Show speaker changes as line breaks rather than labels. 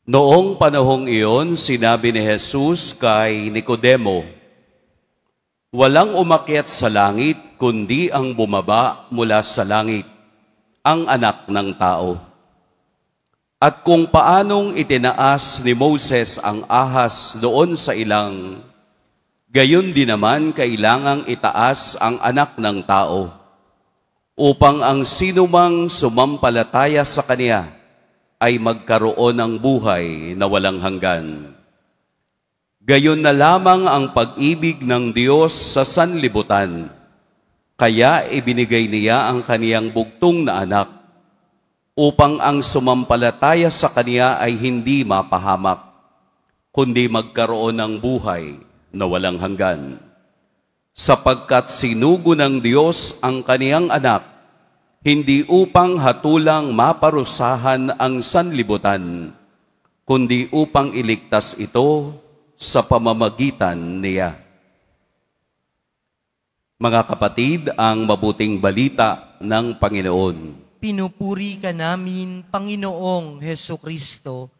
Noong panahong iyon, sinabi ni Jesus kay Nicodemo, "Walang umakyat sa langit, kundi ang bumaba mula sa langit, ang Anak ng Tao. At kung paanong itinaas ni Moses ang ahas doon sa ilang, gayon din naman kailangang itaas ang Anak ng Tao, upang ang sinumang sumampalataya sa Kanya ay magkaroon ng buhay na walang hanggan. Gayon na lamang ang pag-ibig ng Diyos sa sanlibutan, kaya ibinigay niya ang Kaniyang bugtong na anak, upang ang sumampalataya sa Kaniya ay hindi mapahamak, kundi magkaroon ng buhay na walang hanggan. Sapagkat sinugo ng Diyos ang Kaniyang anak, hindi upang hatulang maparusahan ang sanlibutan, kundi upang iligtas ito sa pamamagitan niya." Mga kapatid, ang mabuting balita ng Panginoon.
Pinupuri ka namin, Panginoong Hesukristo.